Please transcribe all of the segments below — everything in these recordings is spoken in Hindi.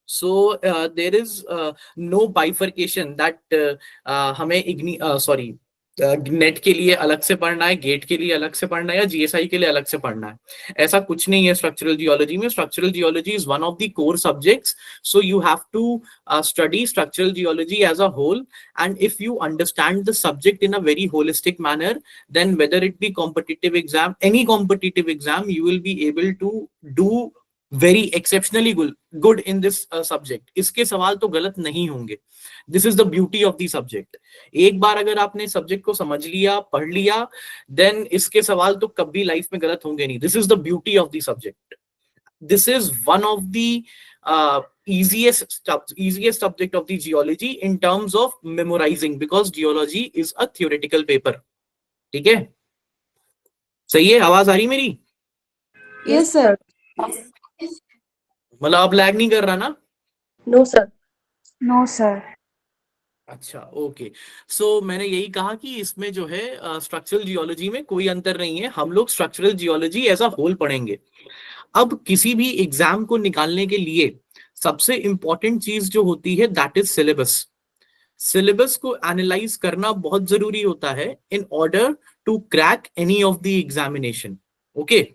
So there is no bifurcation that हमें सॉरी नेट के लिए अलग से पढ़ना है, गेट के लिए अलग से पढ़ना है, या जीएसआई के लिए अलग से पढ़ना है। ऐसा कुछ नहीं है स्ट्रक्चरल जियोलॉजी में। Structural geology is one of the core subjects, so you have to study structural geology as a whole, and if you understand the subject in a very holistic manner, then whether it be competitive exam, any competitive exam, you will be able to do very exceptionally good in this subject। इसके सवाल तो गलत नहीं होंगे। This is the beauty of the subject. एक बार अगर आपने सब्जेक्ट को समझ लिया, पढ़ लिया, देन इसके सवाल तो कभी लाइफ में गलत होंगे नहीं। This is the beauty of the subject. This is one of the easiest subject of the geology in terms of memorizing, because geology is a theoretical paper। ठीक है, सही है? आवाज आ रही मेरी? Yes sir. मतलब अब लैग नहीं कर रहा ना? No sir. No sir. अच्छा, ओके। सो मैंने यही कहा कि इसमें जो है स्ट्रक्चरल जियोलॉजी में कोई अंतर नहीं है। हम लोग structural geology as a whole पढ़ेंगे। अब किसी भी एग्जाम को निकालने के लिए सबसे इंपॉर्टेंट चीज जो होती है दैट इज सिलेबस। सिलेबस को एनालाइज करना बहुत जरूरी होता है in order to crack any of the examination. Okay,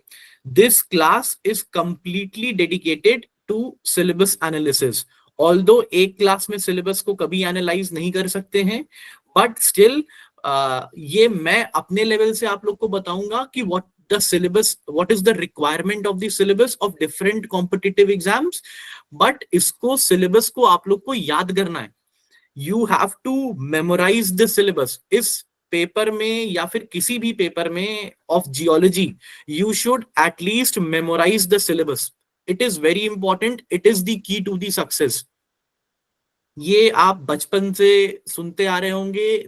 this class is completely dedicated to syllabus analysis. Although एक क्लास में सिलेबस को कभी एनालाइज नहीं कर सकते हैं, बट स्टिल ये मैं अपने लेवल से आप लोग को बताऊंगा कि what the syllabus, what is the requirement of the syllabus of different competitive exams। but इसको syllabus को आप लोग को याद करना है। you have to memorize the syllabus। इस पेपर में या फिर किसी भी पेपर में of geology, you should at least memorize the syllabus। it is very important, it is the key to the success। ये आप बचपन से सुनते आ रहे होंगे,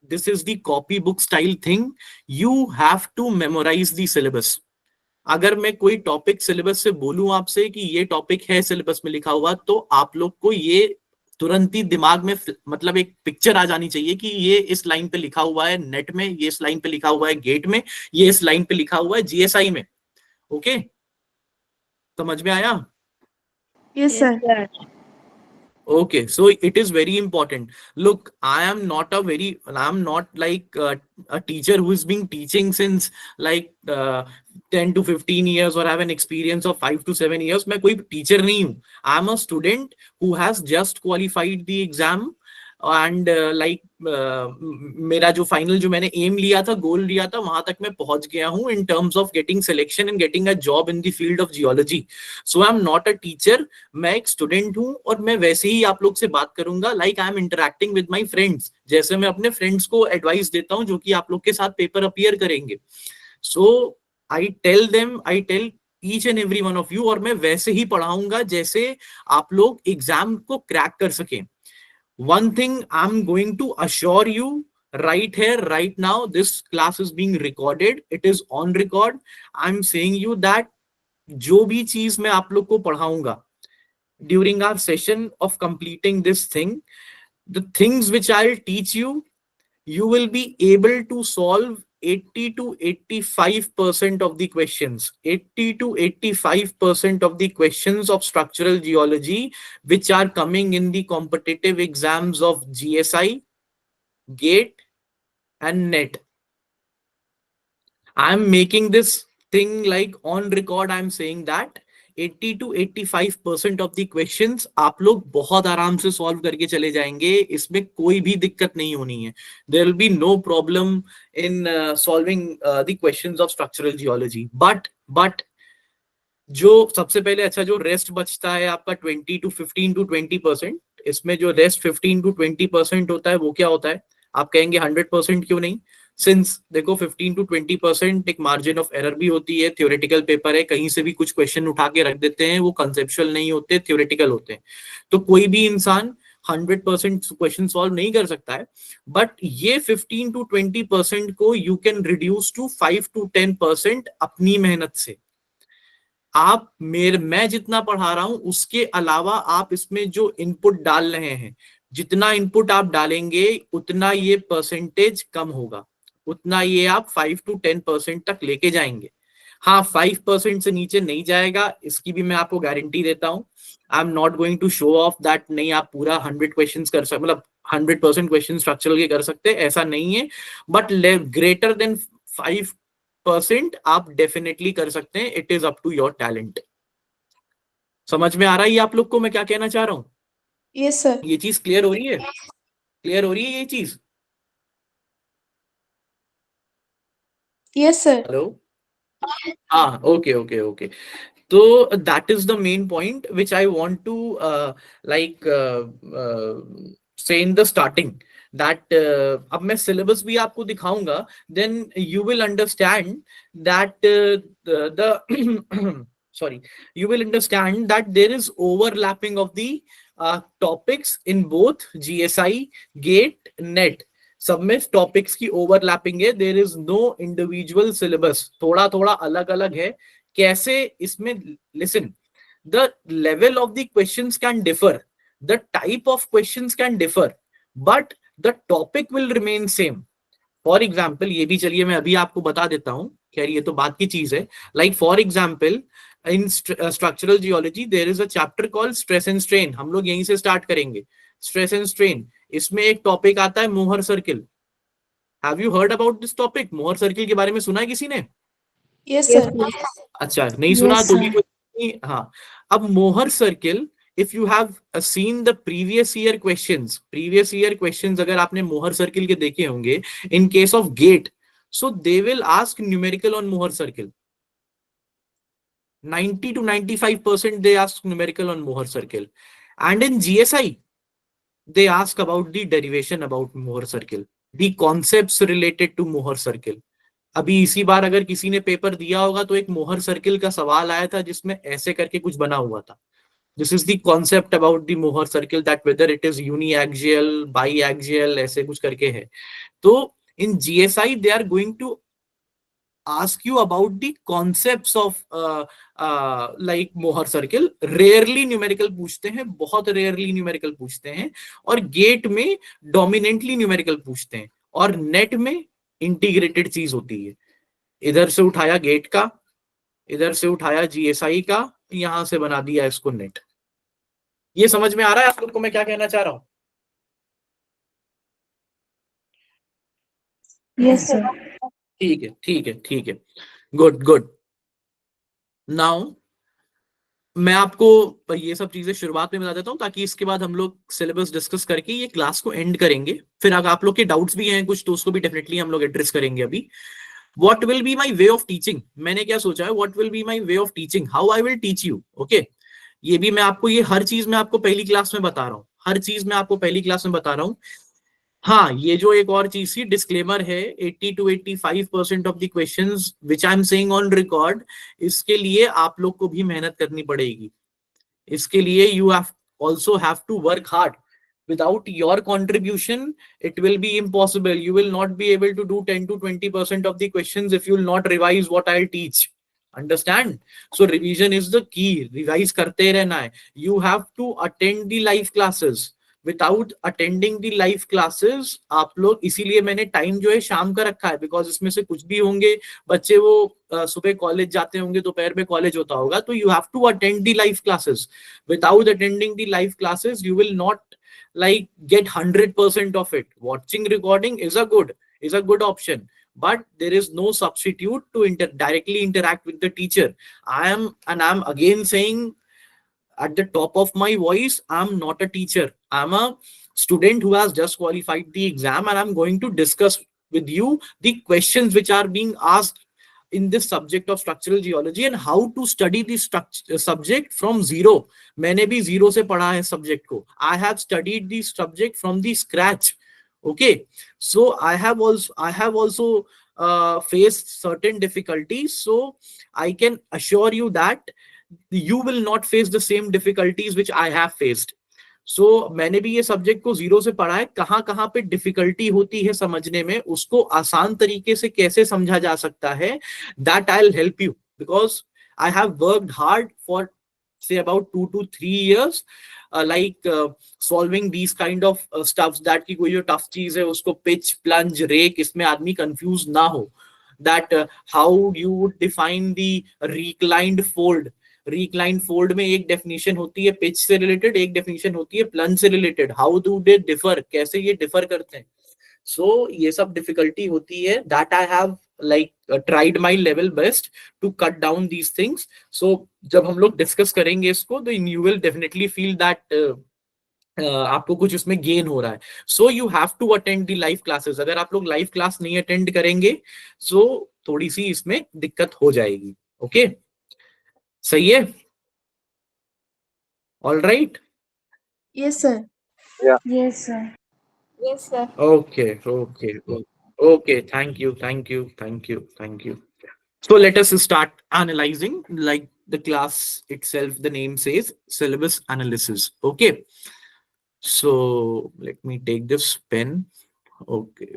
this is the copy book style thing. You have to memorise the syllabus. अगर मैं कोई टॉपिक सिलेबस से बोलूं आपसे कि ये टॉपिक है सिलेबस में लिखा हुआ, तो आप लोग को ये तुरंत ही दिमाग में मतलब एक पिक्चर आ जानी चाहिए कि ये इस लाइन पे लिखा हुआ है नेट में, ये इस लाइन पे लिखा हुआ है गेट में, ये इस लाइन पे लिखा हुआ है जीएसआई में। ओके, समझ में आया? Yes sir. Okay, so it is very important। Look, I am not like a teacher who is been teaching since like 10 to 15 years or have an experience of 5 to 7 years। मैं कोई teacher नहीं हूँ। I am a student who has just qualified the exam and मेरा जो फाइनल जो मैंने एम लिया था, गोल लिया था, वहां तक मैं पहुंच गया हूं in terms of getting selection and getting a job in the field of geology। So I am not a teacher। मैं एक स्टूडेंट हूं और मैं वैसे ही आप लोग से बात करूंगा like I am interacting with my friends, जैसे मैं अपने फ्रेंड्स को एडवाइस देता हूं जो कि आप लोग के साथ पेपर अपीयर करेंगे। So I tell each and every one of you, और मैं वैसे ही पढ़ाऊंगा जैसे आप लोग एग्जाम को क्रैक कर सकें। One thing I'm going to assure you right here, right now, this class is being recorded. It is on record। I'm saying you that जो भी चीज मैं आप लोग को पढ़ाऊंगा during our session of completing this thing, the things which I'll teach you, you will be able to solve 80 to 85% of the questions, 80 to 85% of the questions of structural geology which are coming in the competitive exams of GSI, GATE and NET। I'm making this thing like on record। I'm saying that 80 to 85% of the questions आप लोग बहुत आराम से सॉल्व करके चले जाएंगे। इसमें कोई भी दिक्कत नहीं होनी है। There will be no problem in solving the questions of structural geology. But जो सबसे पहले अच्छा जो रेस्ट बचता है आपका 15 to 20%, इसमें जो रेस्ट 15 to 20% होता है वो क्या होता है? आप कहेंगे 100% क्यों नहीं? सिंस देखो 15 to 20% एक मार्जिन ऑफ एरर भी होती है। थ्योरेटिकल पेपर है, कहीं से भी कुछ क्वेश्चन उठा के रख देते हैं, वो कंसेप्चुअल नहीं होते, थ्योरेटिकल होते हैं। तो कोई भी इंसान 100% क्वेश्चन सॉल्व नहीं कर सकता है, बट ये 15 to 20% को you can reduce to 5 to 10% अपनी मेहनत से। आप मैं जितना पढ़ा रहा हूं उसके अलावा आप इसमें जो इनपुट डाल रहे हैं, जितना इनपुट आप डालेंगे उतना ये परसेंटेज कम होगा, उतना ये आप 5 to 10% तक लेके जाएंगे। हाँ 5% से नीचे नहीं जाएगा, इसकी भी मैं आपको गारंटी देता हूँ। I am not going to show off that नहीं आप पूरा 100 क्वेश्चन कर सकते, मतलब 100% क्वेश्चन स्ट्रक्चरल के कर सकते, ऐसा नहीं है। बट ग्रेटर देन 5% आप डेफिनेटली कर सकते हैं। It is up to your talent. समझ में आ रहा है ये आप लोग को मैं क्या कहना चाह रहा हूँ? Yes, sir. ये चीज क्लियर हो रही है? क्लियर हो रही है ये चीज? Yes, sir. हेलो? हाँ, okay okay okay. So that is the main point which I want to say in the starting that अब मैं syllabus भी आपको दिखाऊंगा, then you will understand that the sorry, you will understand that there is overlapping of the topics in both GSI, GATE, NET. सब में टॉपिक्स की ओवरलैपिंग है, there is no individual syllabus, थोड़ा थोड़ा अलग अलग है। कैसे इसमें, listen, the level of the questions can differ, the type of questions can differ, but the topic will remain same. For example, ये भी चलिए मैं अभी आपको बता देता हूं, खैर ये तो बात की चीज है। Like for example in structural geology there is a chapter called stress and strain, हम लोग यहीं से स्टार्ट करेंगे। स्ट्रेस एंड स्ट्रेन, इसमें एक टॉपिक आता है मोहर circle. Have you heard about this topic? मोहर सर्किल के बारे में सुना है किसी ने? Yes, sir. अच्छा, नहीं सुना Yes, तो भी sir. कोई नहीं। हाँ, अब Mohr circle, if you have seen the previous year questions अगर आपने मोहर सर्किल के देखे होंगे in case of GATE, so they will ask numerical on Mohr circle. 90 to 95% they ask numerical on Mohr circle, and in GSI they ask about the derivation about Mohr circle, the concepts related to Mohr circle। अभी इसी बार अगर किसी ने पेपर दिया होगा तो एक मोहर सर्किल का सवाल आया था जिसमें ऐसे करके कुछ बना हुआ था। This is the concept about the Mohr circle, that whether it is uniaxial, biaxial, ऐसे कुछ करके है। तो in GSI they are going to ask you about the concepts of like Mohr circle. Rarely numerical पूछते हैं, बहुत रेयरली न्यूमेरिकल पूछते हैं, और गेट में डोमिनेंटली न्यूमेरिकल पूछते हैं, और नेट में इंटीग्रेटेड चीज होती है। इधर से उठाया गेट का, इधर से उठाया जीएसआई का, यहां से बना दिया इसको नेट। ये समझ में आ रहा है आप लोग को मैं क्या कहना चाह रहा हूं? Yes, sir. ठीक है ठीक है ठीक है, गुड गुड। नाउ मैं आपको ये सब चीजें शुरुआत में बता देता हूं ताकि इसके बाद हम लोग सिलेबस डिस्कस करके ये क्लास को एंड करेंगे। फिर अगर आप लोग के डाउट्स भी हैं कुछ तो उसको भी डेफिनेटली हम लोग एड्रेस करेंगे। अभी what will be my way of teaching, मैंने क्या सोचा है, what will be my way of teaching, how I will teach you. Okay, ये भी मैं आपको, ये हर चीज मैं आपको पहली क्लास में बता रहा हूँ, हर चीज मैं आपको पहली क्लास में बता रहा हूँ। हाँ, ये जो एक और चीज थी, डिस्क्लेमर है, 80 to 85% of the questions which I am saying on record, इसके लिए आप लोग को भी मेहनत करनी पड़ेगी। इसके लिए you also have to work hard. Without your contribution it will be impossible. You will not be able to do 10 to 20% of the questions if you will not revise what I'll teach. Understand? So revision is the key. Revise करते रहना है। You have to attend the live classes. Without attending the live classes, आप लोग, इसीलिए मैंने टाइम जो है शाम का रखा है, बिकॉज इसमें से कुछ भी होंगे बच्चे वो सुबह कॉलेज जाते होंगे, दोपहर में कॉलेज होता होगा, तो you have to attend the live classes. Without attending the live classes you will not like get 100% of it. Watching recording is a good option, but there is no substitute to directly interact with the teacher. I'm again saying at the top of my voice, I'm not a teacher. I'm a student who has just qualified the exam, and I'm going to discuss with you the questions which are being asked in this subject of structural geology and how to study this subject from zero. मैंने भी zero से पढ़ा है subject को. I have studied this subject from the scratch. Okay, so I have also faced certain difficulties, so I can assure you that you will not face the same difficulties which I have faced. So मैंने भी ये सब्जेक्ट को जीरो से पढ़ा है, कहाँ कहाँ पे डिफिकल्टी होती है समझने में, उसको आसान तरीके से कैसे समझा जा सकता है, that I'll help you because I have worked hard for say about 2 to 3 years solving these kind of stuffs, that की कोई जो टफ चीज है उसको पिच, प्लंज, रेक, इसमें आदमी कंफ्यूज ना हो। that how you would define the reclined fold. Recline fold में एक डेफिनेशन होती है पिच से रिलेटेड, एक डेफिनेशन होती है प्लंज से related. How do they differ, कैसे ये डिफर करते हैं. सो ये सब डिफिकल्टी होती है. That I have like tried my level best to cut down these things. So जब हम लोग डिस्कस करेंगे इसको तो you will definitely feel that आपको कुछ उसमें गेन हो रहा है. So you have to attend the live classes. अगर आप लोग लाइव क्लास नहीं अटेंड करेंगे सो थोड़ी सी इसमें दिक्कत हो जाएगी. ओके सही है. All right. Yes, sir. Yes, sir. Yes, sir. Okay okay okay. Thank you thank you thank you thank you. So let us start analyzing like the class itself, the name says syllabus analysis. Okay, so let me take this pen. Okay,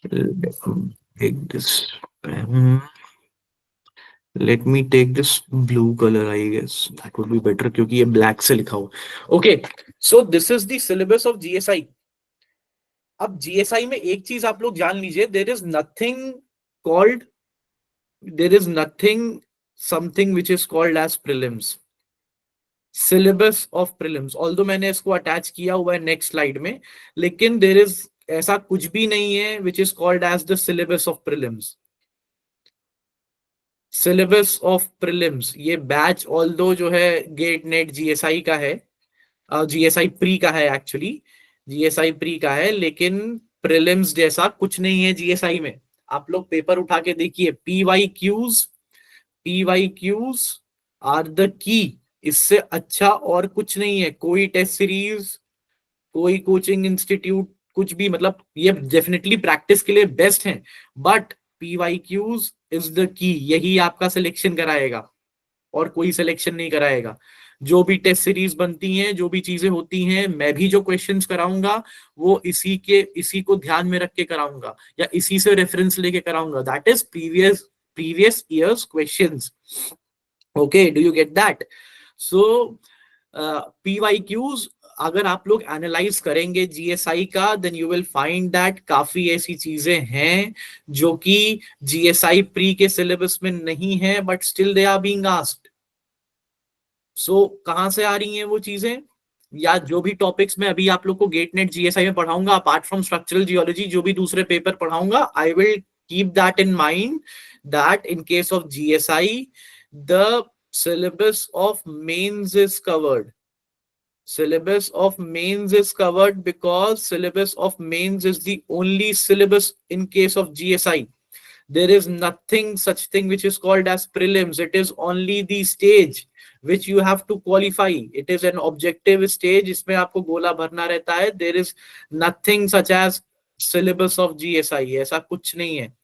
let me take this pen. Let me take this blue color, I guess that would be better क्योंकि ये black से लिखा हुआ. Okay, so this is the syllabus of GSI. अब GSI में एक चीज आप लोग जान लीजिए, there is nothing something which is called as prelims. Syllabus of prelims, although मैंने इसको अटैच किया हुआ है नेक्स्ट स्लाइड में, लेकिन there is ऐसा कुछ भी नहीं है which is called as the syllabus of prelims. Syllabus of prelims ये बैच although जो है गेट नेट GSI का है, GSI प्री का है, एक्चुअली GSI प्री का है, लेकिन प्रीलिम्स जैसा कुछ नहीं है GSI में. आप लोग पेपर उठा के देखिए, PYQs आर द की. इससे अच्छा और कुछ नहीं है. कोई टेस्ट सीरीज, कोई कोचिंग इंस्टीट्यूट, कुछ भी, मतलब ये डेफिनेटली प्रैक्टिस के लिए बेस्ट है, but PYQs is the key. यही आपका सिलेक्शन कराएगा और कोई सिलेक्शन नहीं कराएगा. जो भी टेस्ट सीरीज बनती हैं, जो भी चीजें होती हैं, मैं भी जो क्वेश्चंस कराऊंगा वो इसी को ध्यान में रख के कराऊंगा या इसी से रेफरेंस लेके कराऊंगा. That is previous years questions. Okay, do you get that. So PYQs अगर आप लोग एनालाइज करेंगे GSI का, then you will find that काफी ऐसी चीजें हैं जो कि GSI प्री के सिलेबस में नहीं है, but still they are being asked. So कहां से आ रही हैं वो चीजें, या जो भी टॉपिक्स में अभी आप लोग को गेट नेट GSI में पढ़ाऊंगा, अपार्ट फ्रॉम स्ट्रक्चरल जियोलॉजी, जो भी दूसरे पेपर पढ़ाऊंगा, I will keep that in mind that in case of GSI the syllabus of mains is covered. Syllabus of mains is covered because syllabus of mains is the only syllabus in case of GSI. There is nothing such thing which is called as prelims. It is only the stage which you have to qualify. It is an objective stage. इसमें आपको गोला भरना रहता है. There is nothing such as syllabus of GSI. ऐसा कुछ नहीं है.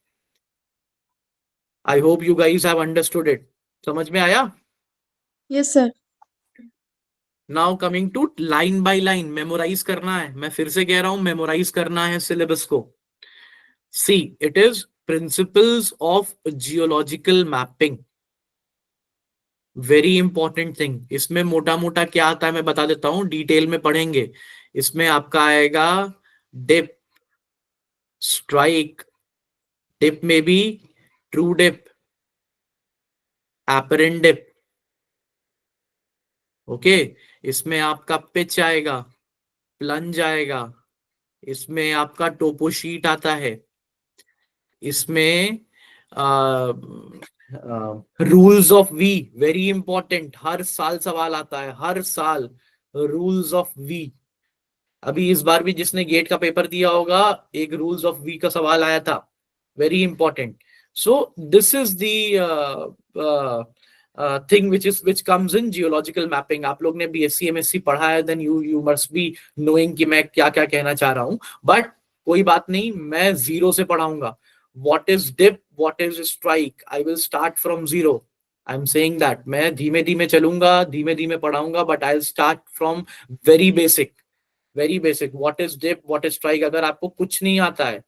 I hope you guys have understood it. समझ में आया? Yes, sir. Now coming to line by line. Memorise करना है, मैं फिर से कह रहा हूं, मेमोराइज करना है सिलेबस को. See, it is principles of geological mapping. Very important thing. इसमें मोटा मोटा क्या आता है मैं बता देता हूं, डिटेल में पढ़ेंगे. इसमें आपका आएगा डिप, स्ट्राइक, डिप में भी true dip, apparent dip. Okay, इसमें आपका पिच आएगा, प्लंज आएगा, इसमें आपका टोपो शीट आता है, इसमें rules of V, very important. हर साल सवाल आता है, हर साल रूल्स ऑफ वी. अभी इस बार भी जिसने गेट का पेपर दिया होगा, एक रूल्स ऑफ वी का सवाल आया था, very important. So this is the thing which comes in geological mapping. आप लोग ने BSc MSc पढ़ा है, then you must be knowing कि मैं क्या क्या कहना चाह रहा हूं, but कोई बात नहीं, मैं जीरो से पढ़ाऊंगा. What is dip, what is strike, I will start from zero. I'm saying that मैं धीमे धीमे चलूंगा, धीमे धीमे पढ़ाऊंगा, but I'll start from very basic. What is dip, what is strike. अगर आपको कुछ नहीं आता है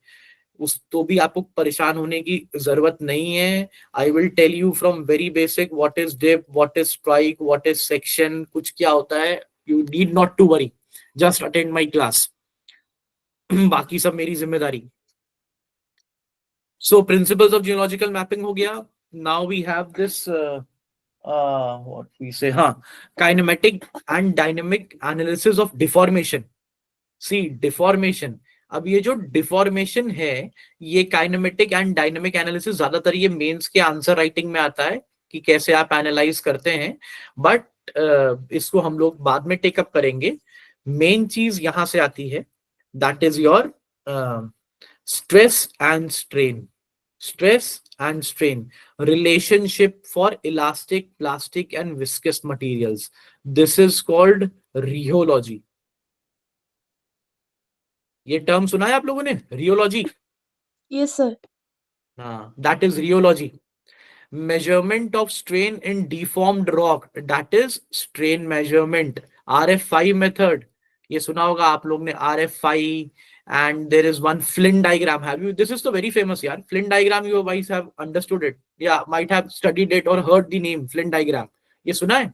उस तो भी आपको परेशान होने की जरूरत नहीं है. I will tell you from very basic what is dip, what is strike, what is section, कुछ क्या होता है. You need not to worry. Just attend my class, बाकी सब मेरी जिम्मेदारी। So principles of geological mapping हो गया। Now we have this what we say, हाँ, kinematic and dynamic analysis of deformation. See deformation, अब ये जो डिफॉर्मेशन है, ये काइनेमेटिक एंड डायनेमिक एनालिसिस ज्यादातर ये मेंस के आंसर राइटिंग में आता है कि कैसे आप एनालाइज करते हैं, बट इसको हम लोग बाद में टेकअप करेंगे। मेन चीज यहां से आती है, that is your stress and strain. Stress and strain relationship for elastic, plastic and viscous materials. This is called rheology. ये टर्म सुना है आप लोगों ने, रियोलॉजी? Yes, sir. हाँ, that is rheology. Measurement of strain in deformed rock, that is strain measurement. RFI method, ये सुना होगा आप लोग ने, RFI। and there is one Flynn diagram. Have you, this is the very famous, yaar, Flynn diagram, you guys have understood it, yeah, might have studied it or heard the name Flynn diagram. ये सुना है?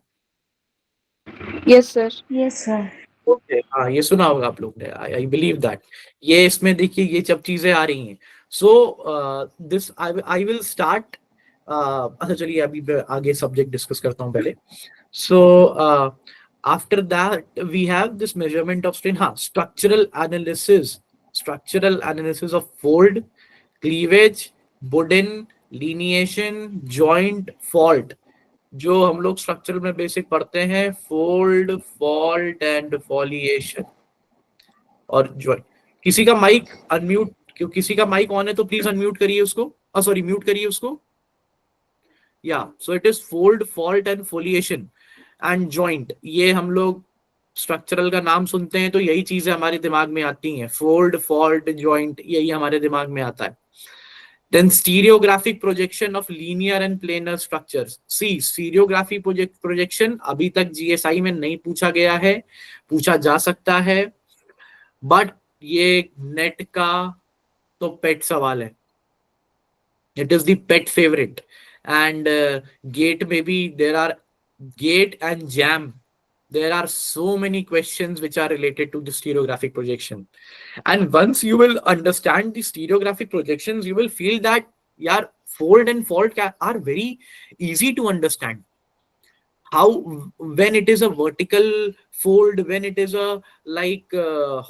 Yes, sir. Yes, sir. Okay, हाँ, ये सुना होगा आप लोग ने, आई बिलीव दैट। ये इसमें देखिए ये सब चीजें आ रही हैं। So this I will start. अच्छा चलिए अभी आगे सब्जेक्ट डिस्कस करता हूँ पहले। So after that we have this measurement of strain. हाँ, structural analysis of fold, cleavage, boudin, lineation, joint, fault. जो हम लोग स्ट्रक्चर में बेसिक पढ़ते हैं, फोल्ड, फॉल्ट एंड फॉलिएशन और जॉइंट। किसी का माइक अनम्यूट, क्यों किसी का माइक ऑन है तो प्लीज अनम्यूट करिए उसको, सॉरी म्यूट करिए उसको। या so it is fold, fault and foliation and joint. ये हम लोग स्ट्रक्चरल का नाम सुनते हैं तो यही चीजें हमारे दिमाग में आती हैं, फोल्ड, फॉल्ट, जॉइंट, यही हमारे दिमाग में आता है। Then stereographic projection of linear and planar structures. See, stereography projection अभी तक GSI में नहीं पूछा गया है, पूछा जा सकता है, बट ये नेट का तो पेट सवाल है। It is the pet favorite. And GATE में भी there are GATE and JAM. There are so many questions which are related to the stereographic projection. And once you will understand the stereographic projections, you will feel that, yeah, fold and fault are very easy to understand. How, when it is a vertical fold, when it is a like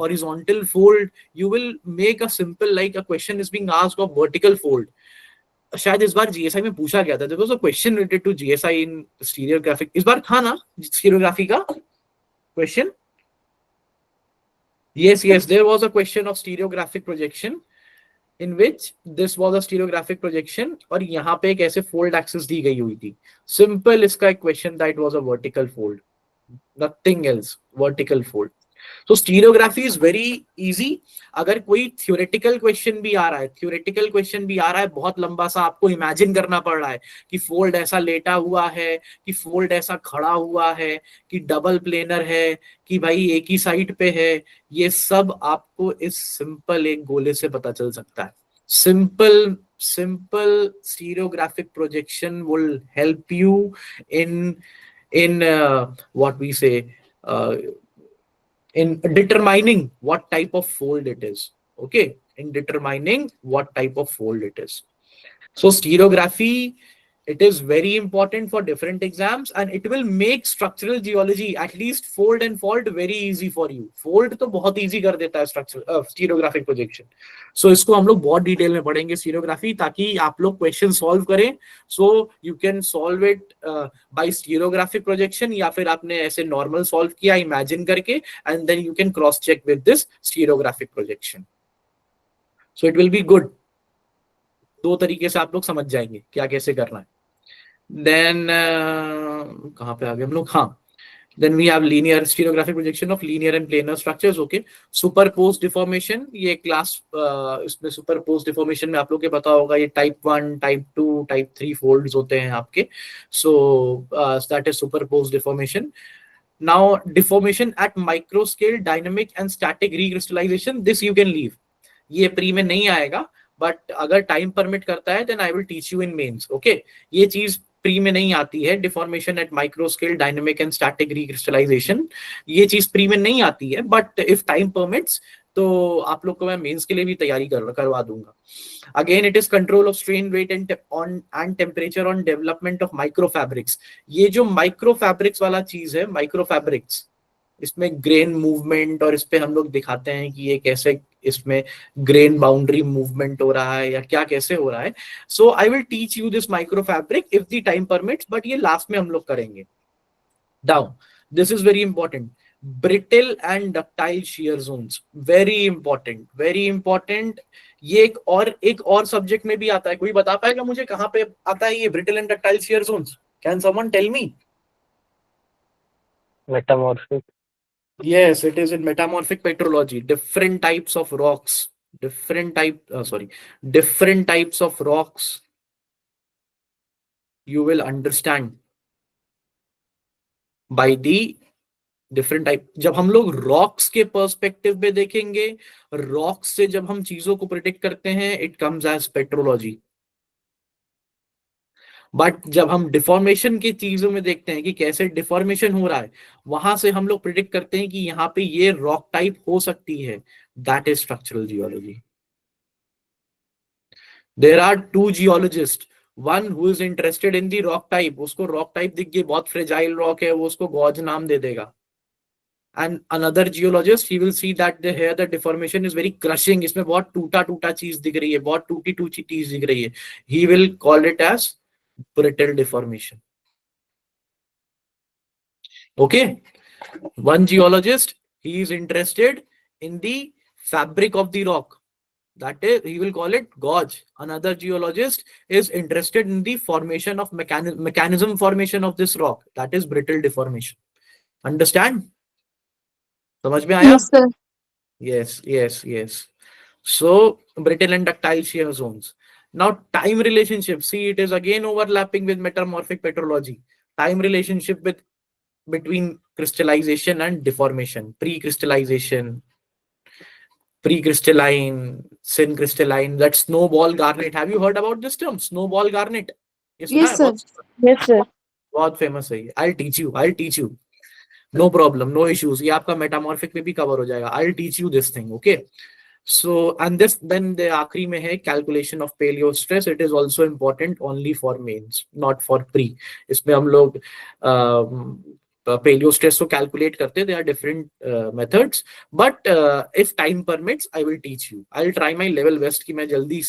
horizontal fold, you will make a simple, like a question is being asked of vertical fold. शायद इस बार जीएसआई में पूछा गया था, देखो question related to GSI in stereographic, इस बार था ना स्टीरियोग्राफी का question? Yes, there was a question of stereographic projection in which this was a stereographic projection और यहाँ पे एक ऐसे fold axis दी गई हुई थी। Simple इसका एक question that was a vertical fold, nothing else, vertical fold. So stereography is very easy. अगर कोई theoretical question भी आ रहा है, बहुत लंबा सा, आपको imagine करना पड़ रहा है कि fold ऐसा लेटा हुआ है, कि fold ऐसा खड़ा हुआ है, कि डबल प्लेनर है, कि भाई एक ही साइड पे है, ये सब आपको इस सिंपल एक गोले से पता चल सकता है। Simple stereographic projection will help you in what we say, in determining what type of fold it is. Okay, in determining what type of fold it is. So stereography, it is very important for different exams and it will make structural geology, at least fold and fault, very easy for you. Fold तो बहुत easy कर देता है structural stereographic projection. So इसको हम लोग बहुत डिटेल में पढ़ेंगे stereography, ताकि आप लोग क्वेश्चन सॉल्व करें। So you can solve it by stereographic projection, या फिर आपने ऐसे नॉर्मल सॉल्व किया इमेजिन करके, and then you can cross check with this stereographic projection. So it will be good. दो तरीके से आप लोग समझ जाएंगे क्या कैसे करना है। देन कहाँ पे आ गए हम लोग? हाँ, then we have linear stereographic projection of linear and planar structures. Okay, superpose deformation, ये क्लास इसमें सुपरपोज डिफॉर्मेशन में आप लोग के पता होगा, ये टाइप 1, टाइप 2, टाइप 3 फोल्ड्स होते हैं आपके। So that is superpose deformation. Now deformation at micro scale, dynamic and static recrystallization, this you can leave, ये प्री में नहीं आएगा, बट अगर टाइम परमिट करता है then I will teach you in mains. Okay, ये चीज प्री में नहीं आती है, deformation at micro scale, dynamic and static recrystallization, ये चीज प्री में नहीं आती है, बट इफ टाइम परमिट्स तो आप लोग को मैं मेंस के लिए भी तैयारी करवा दूंगा. Again, it is control of strain rate and temperature on development of microfabrics. ये जो microfabrics वाला चीज है, microfabrics, इसमें ग्रेन मूवमेंट, और इस पे हम लोग दिखाते हैं कि ये कैसे इसमें ग्रेन बाउंड्री मूवमेंट हो रहा है या क्या कैसे हो रहा है. So I will teach you this microfabric if the time permits, but ये लास्ट में हम लोग करेंगे. Down, this is very important. Brittle and ductile shear zones, very important, very important. ये एक और सब्जेक्ट में भी आता है. कोई बता पाएगा मुझे कहां पे आता है ये brittle and ductile shear zones? Can someone tell me? Metamorphic. Yes, it is in metamorphic petrology. Different types of rocks, different types of rocks you will understand by the different type. जब हम लोग rocks के पर्सपेक्टिव में देखेंगे, rocks से जब हम चीजों को प्रिडिक्ट करते हैं, it comes as petrology. But जब हम डिफॉर्मेशन की चीजों में देखते हैं कि कैसे डिफॉर्मेशन हो रहा है, वहां से हम लोग प्रिडिक्ट करते हैं कि यहाँ पे ये रॉक टाइप हो सकती है. That is structural geology. There are two geologist, one who is interested in the rock type, उसको रॉक टाइप दिख गई, बहुत फ्रेजाइल रॉक है, वो उसको गॉज नाम दे देगा. And another geologist, he will see that the here the deformation is very crushing, इसमें बहुत टूटा टूटा चीज दिख रही है, बहुत टूटी टूटी चीज दिख रही है. He will call it as brittle deformation. Okay, one geologist, he is interested in the fabric of the rock, that is, he will call it gauge. Another geologist is interested in the formation of mechanism formation of this rock, that is brittle deformation. Understand? समझ में आया? Yes, sir. Yes. So brittle and ductile shear zones. Now time relationship, see, it is again overlapping with metamorphic petrology. Time relationship between crystallization and deformation, pre-crystallization, pre-crystalline, syncrystalline, that snowball garnet. Have you heard about this term, snowball garnet? Yes, sir. Yes, sir. बहुत फेमस है ये. I'll teach you. No problem, no issues. ये आपका metamorphic में भी cover हो जाएगा. I'll teach you this thing, okay? So, and this, then the आखिरी में है calculation of paleo stress. It is also important only for mains, not for pre. इसमें हम लोग paleo stress को calculate करते हैं. There are different methods, but if time permits, I will teach you. I'll try my level best कि मैं जल्दी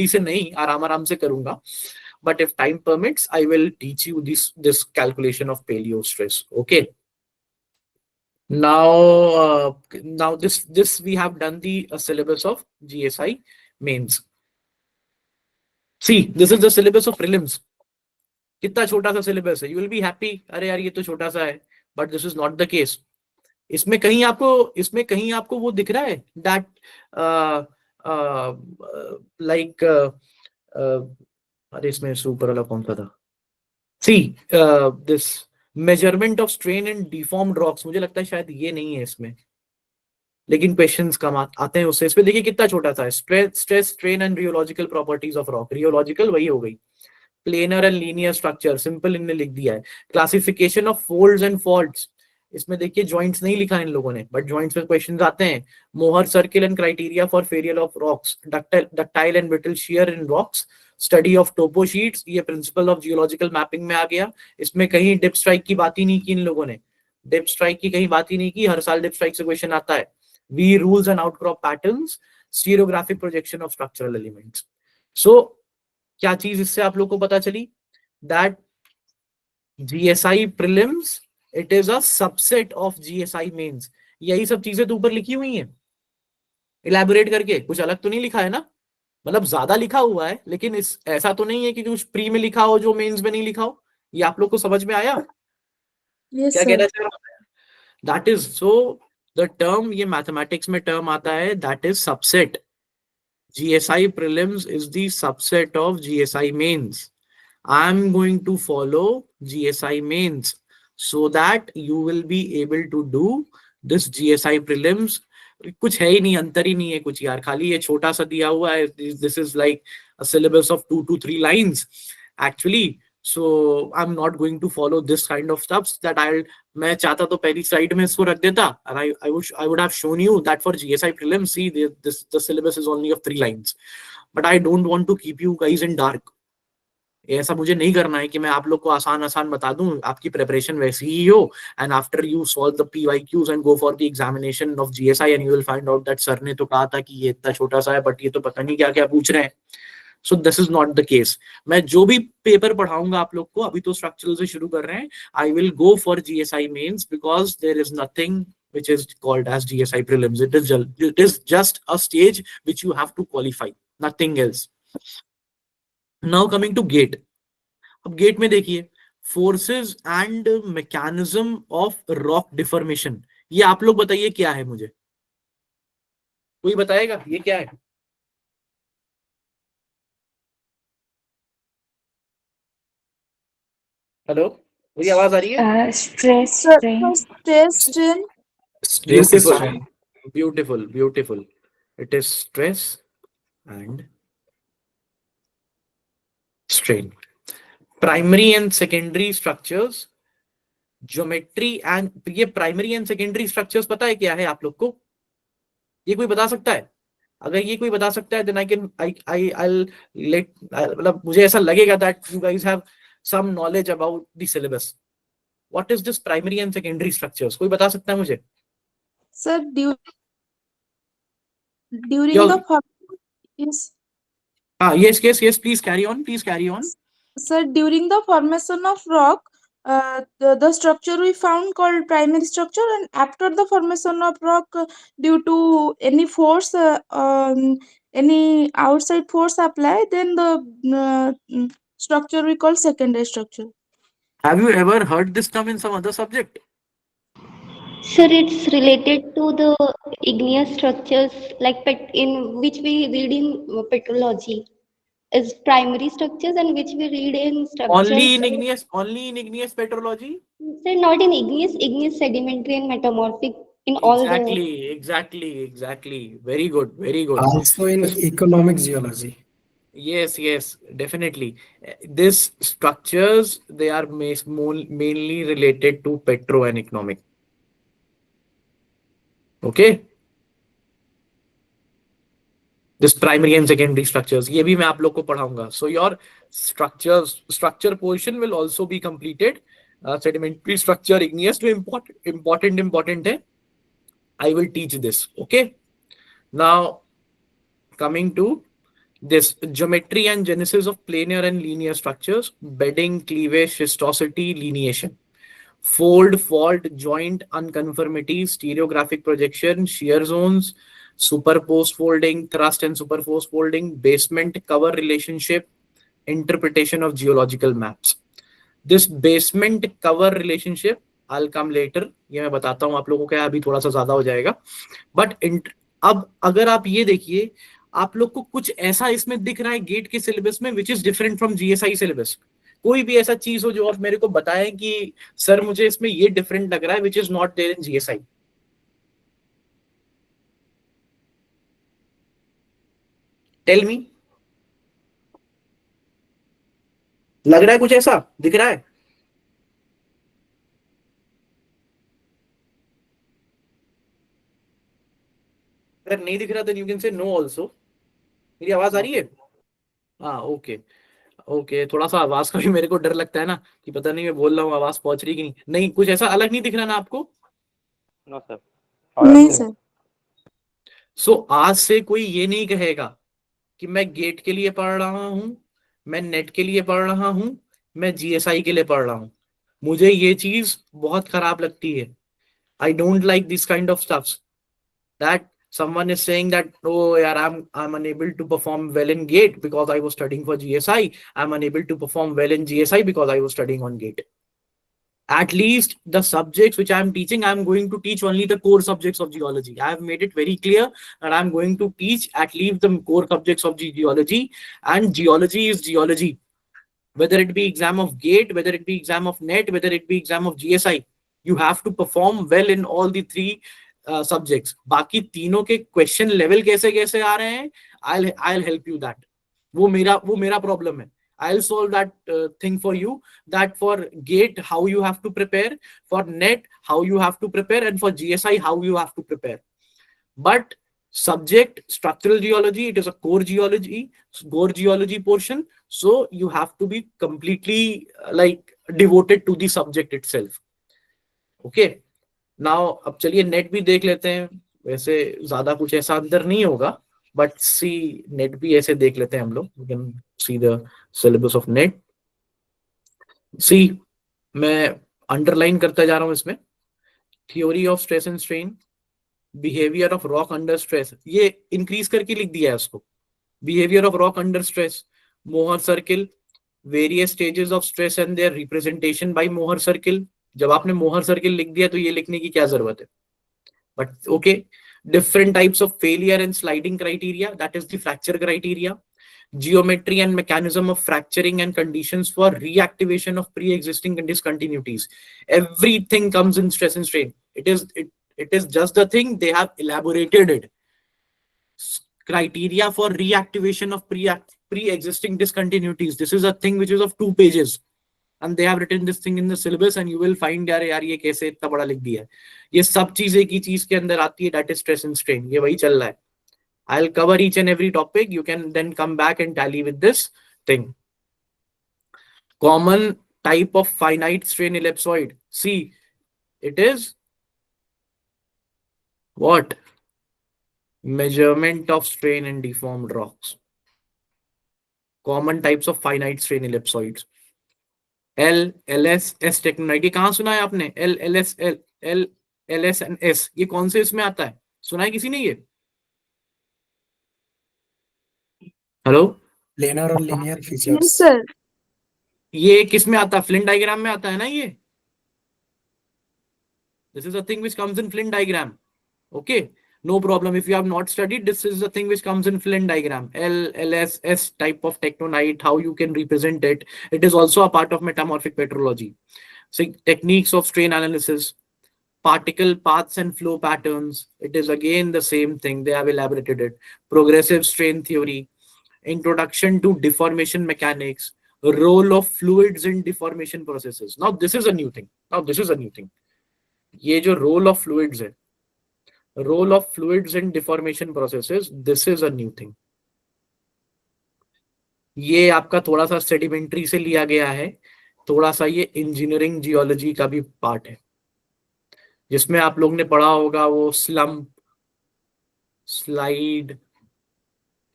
से नहीं, आराम से करूँगा. But if time permits, I will teach you this calculation of paleo stress. Okay. Now this we have done the syllabus of GSI mains. See, this is the syllabus of prelims. कितना छोटा सा syllabus है. You will be happy, अरे यार ये तो छोटा सा है, but this is not the case. इसमें कहीं आपको वो दिख रहा है that like अरे इसमें सुपर वाला कौन सा था? See, this measurement of strain and deformed rocks, मुझे लगता है शायद ये नहीं है इसमें, लेकिन क्वेश्चंस कम आते हैं उससे. इसमें देखिए कितना छोटा सा है. Stress, strain and rheological properties of rock. Rheological वही हो गई. Planar and linear structure, simple इनने लिख दिया है. Classification of folds and faults, इसमें देखिए जॉइंट्स नहीं लिखा है इन लोगों ने, बट जॉइंट्स में क्वेश्चंस आते हैं. Mohr circle and criteria for failure of rocks, ductile and brittle shear in rocks, study of topo sheets, ये प्रिंसिपल ऑफ जियोलॉजिकल मैपिंग में आ गया. इसमें कहीं डिप स्ट्राइक की बात ही नहीं की इन लोगों ने. डिप स्ट्राइक की कहीं बात ही नहीं की. हर साल डिप स्ट्राइक से क्वेश्चन आता है. V rules and outcrop patterns, stereographic projection of structural elements. So क्या चीज इससे आप लोग को पता चली? That GSI prelims, it is a subset of GSI mains. यही सब चीजें तो ऊपर लिखी हुई हैं इलेबोरेट करके, कुछ अलग तो नहीं लिखा है ना. मतलब ज्यादा लिखा हुआ है, लेकिन ऐसा तो नहीं है कि कुछ प्री में लिखा हो जो मेंस में नहीं लिखा हो. ये आप लोग को समझ में आया? Yes, क्या sir. कहना चाह रहा हूं? That is, so the term, ये मैथमेटिक्स में टर्म आता है, that is subset. GSI prelims is the subset of GSI mains. I'm going to follow GSI mains so that you will be able to do this GSI prelims. कुछ है ही नहीं, अंतर ही नहीं है कुछ यार, खाली ये छोटा सा दिया हुआ है. This is like a syllabus of 2 to 3 lines actually. So I'm not going to follow this kind of stuff that मैं चाहता तो पहली स्लाइड में इसको रख देता, and I would have shown you that for GSI prelims, see the syllabus is only of 3 lines, but I don't want to keep you guys in dark. ऐसा मुझे नहीं करना है कि मैं आप लोग को आसान आसान बता दूं, आपकी प्रिपरेशन वैसी ही हो, and after you solve the PYQs and go for the examination of GSI and you will find out that sir ने तो कहा था कि ये इतना छोटा सा है, बट ये तो पता नहीं क्या क्या पूछ रहे हैं. So this is not the case. मैं जो भी पेपर पढ़ाऊंगा आप लोग को, अभी तो स्ट्रक्चरल से शुरू कर रहे हैं, I will go for GSI mains because there is nothing which is called as GSI prelims. It is just a stage which you have to qualify, nothing else. Now coming to GATE. अब गेट में देखिए, forces and mechanism of rock deformation. ये आप लोग बताइए क्या है, मुझे कोई बताएगा ये क्या है? हेलो, मेरी आवाज आ रही है? Stress, strain. Stress, strain. Beautiful, beautiful, beautiful. It is stress and strain. Primary and secondary structures, geometry and, ये प्राइमरी एंड सेकेंडरी स्ट्रक्चर्स पता है क्या है आप लोग को? ये कोई बता सकता है? अगर ये कोई बता सकता है देन I'll let, मतलब मुझे ऐसा लगेगा that you guys have some knowledge about the syllabus. What is this primary and secondary structures? कोई बता सकता है मुझे? Sir, during Yo- the yes. Yes, please carry on. Sir, during the formation of rock, the structure we found called primary structure, and after the formation of rock, due to any force, any outside force apply, then the structure we call secondary structure. Have you ever heard this term in some other subject? Sir, it's related to the igneous structures, like in which we read in petrology, is primary structures, and which we read in structures. Only in igneous petrology? Sir, not in igneous sedimentary and metamorphic, in all the. Exactly. Very good. Also in economic geology. Yes, definitely. These structures, they are mainly related to petro and economic. Okay. This primary and secondary structures, ये भी मैं आप लोग को पढ़ाऊंगा. So your structure portion will also be completed. Sedimentary structure, igneous to important है. I will teach this. Okay. Now coming to this geometry and genesis of planar and linear structures, bedding, cleavage, schistosity, lineation, fold, fault, joint, unconformity, stereographic projection, shear zones, superposed folding, thrust and superposed folding, basement cover relationship, interpretation of geological maps. This basement cover relationship I'll come later. ये मैं बताता हूँ आप लोगों को, क्या अभी थोड़ा सा ज्यादा हो जाएगा. बट अब अगर आप ये देखिए, आप लोग को कुछ ऐसा इसमें दिख रहा है गेट के सिलेबस में which is different from GSI syllabus. कोई भी ऐसा चीज हो जो आप मेरे को बताएं कि सर मुझे इसमें ये डिफरेंट लग रहा है which is not there in GSI. Tell me. लग रहा है कुछ ऐसा दिख रहा है? अगर नहीं दिख रहा तो you can say no also. मेरी आवाज आ रही है? हाँ, ओके. थोड़ा सा आवाज का भी मेरे को डर लगता है ना कि पता नहीं मैं बोल रहा हूँ आवाज पहुंच रही कि नहीं. कुछ ऐसा अलग नहीं दिख रहा ना आपको? No sir. नहीं सर. सो आज से कोई ये नहीं कहेगा कि मैं गेट के लिए पढ़ रहा हूँ, मैं नेट के लिए पढ़ रहा हूँ, मैं GSI के लिए पढ़ रहा हूँ. मुझे ये चीज बहुत खराब लगती है. I don't like this kind of stuff. That someone is saying that, oh yeah, I'm unable to perform well in GATE because I was studying for GSI. I'm unable to perform well in GSI because I was studying on GATE. At least the subjects which I'm teaching, I'm going to teach only the core subjects of geology. I have made it very clear that I'm going to teach at least the core subjects of geology, and geology is geology. Whether it be exam of GATE, whether it be exam of NET, whether it be exam of GSI, you have to perform well in all the 3 subjects. बाकी तीनों के क्वेश्चन लेवल कैसे कैसे आ रहे हैं, I'll help you that. वो मेरा प्रॉब्लम है. I'll solve that thing for you, that for gate how you have to prepare, for net how you have to prepare, and for GSI how you have to prepare. But subject structural geology, it is a core geology portion, so you have to be completely like devoted to the subject itself. Okay, now अब चलिए नेट भी देख लेते हैं, वैसे ज्यादा कुछ ऐसा अंतर नहीं होगा, बट सी नेट भी ऐसे देख लेते हैं हम लोग. We can see the syllabus of NET. See मैं अंडरलाइन करता जा रहा हूं इसमें, theory of stress and strain, behaviour of rock under stress, ये इंक्रीज करके लिख दिया है उसको. Behaviour of rock under stress, Mohr circle, various stages of stress and their representation by Mohr circle. जब आपने मोहर सर्किल लिख दिया तो ये लिखने की क्या जरूरत है, but okay. Different types of failure and sliding criteria, that is the fracture criteria. Geometry and mechanism of fracturing and conditions for reactivation of pre-existing discontinuities. Everything comes in stress and strain. It is just the thing they have elaborated it. Criteria for reactivation of pre-existing discontinuities. This is a thing which is of 2 pages, and they have written this thing in the syllabus, and you will find यार ये कैसे इतना बड़ा लिख दिया है. ये सब चीजें की चीज के अंदर आती है, that is stress and strain. ये वही चल रहा है. I'll cover each and every topic. You can then come back and tally with this thing. Common type of finite strain ellipsoid. See, it is what? Measurement of strain in deformed rocks. Common types of finite strain ellipsoids. L, LS, S टेक्नोनाइट. ये कहाँ सुना है आपने? L, LS, L, LS and S. ये कौन से इसमें आता है? सुना है किसी ने ये? हेलो, Planar और linear Yes, features. sir. ये किस में आता है? फ्लिंट डायग्राम में आता है ना ये. This is a thing which comes in Flynn diagram. Okay, no problem. If you have not studied, this is the thing which comes in Flynn diagram. L, LS, S type of tectonite, how you can represent it. It is also a part of metamorphic petrology. So techniques of strain analysis, particle paths and flow patterns. It is again the same thing. They have elaborated it. Progressive strain theory, introduction to deformation mechanics, role of fluids in deformation processes. Now this is a new thing. ये जो role of fluids है, role of fluids in deformation processes, this is a new thing. ये आपका थोड़ा सा सेडिमेंट्री से लिया गया है, थोड़ा सा ये इंजीनियरिंग जियोलॉजी का भी पार्ट है, जिसमें आप लोग ने पढ़ा होगा वो स्लम्प, स्लाइड,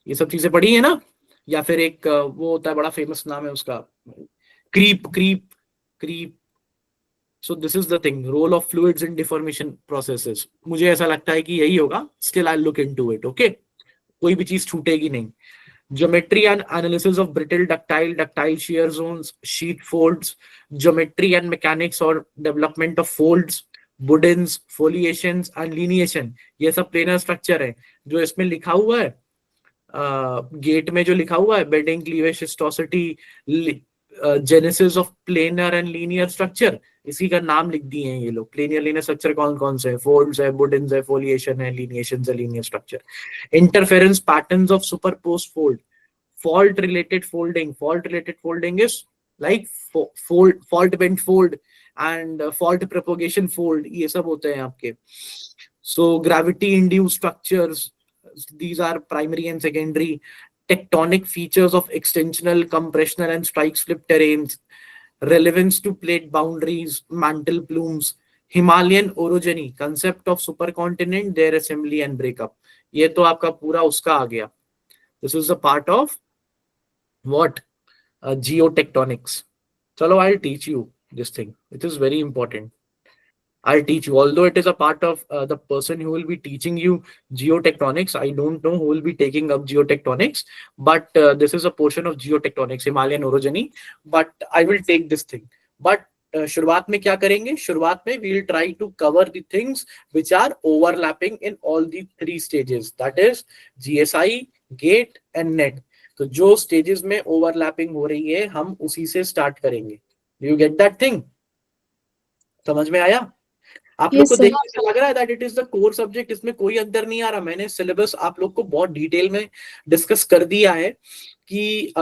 ये सब चीजें पढ़ी है ना. या फिर एक वो होता है, बड़ा फेमस नाम है उसका, creep. So this is the thing, role of fluids in deformation processes. मुझे ऐसा लगता है कि यही होगा. Still I'll look into it. Okay, कोई भी चीज छूटेगी नहीं. Geometry and analysis of brittle, ductile shear zones, sheet folds, geometry and mechanics or development of folds, buddens, foliations and lineation. ये सब planar structure है. जो इसमें लिखा हुआ है गेट में, जो लिखा हुआ है bedding, cleavage, schistosity, genesis of planar and linear structure, इसी का नाम लिख दिए हैं ये लोग. प्लेनर लीनियर स्ट्रक्चर कौन कौन से है? फोल्ड्स है, बुडेंस है, फोलिएशन है, लिनिएशंस है, linear structure. Interference patterns of superposed fold, fault related folding is like fault bent fold and fault propagation fold, ये सब होते हैं आपके. So gravity induced structures, these are primary and secondary. Tectonic features of extensional, compressional and strike slip terrains, relevance to plate boundaries, mantle plumes, Himalayan orogeny, concept of supercontinent, their assembly and breakup. ये तो आपका पूरा उसका आ गया. This is a part of what? Geotectonics. Chalo, I'll teach you this thing. It is very important. I'll teach you, although it is a part of the person who will be teaching you geotectonics. I don't know who will be taking up geotectonics, but this is a portion of geotectonics, Himalayan orogeny. But I will take this thing. But शुरुआत में क्या करेंगे? शुरुआत में we will try to cover the things which are overlapping in all the 3 stages. That is GSI, gate and net. तो जो stages में overlapping हो रही है, हम उसी से start करेंगे. Do you get that thing? समझ में आया? आप लोग Yes, को sir. देखने से लग रहा है that it is the core subject, इसमें कोई अंतर नहीं आ रहा। मैंने सिलेबस आप लोग को बहुत डिटेल में डिस्कस कर दिया है कि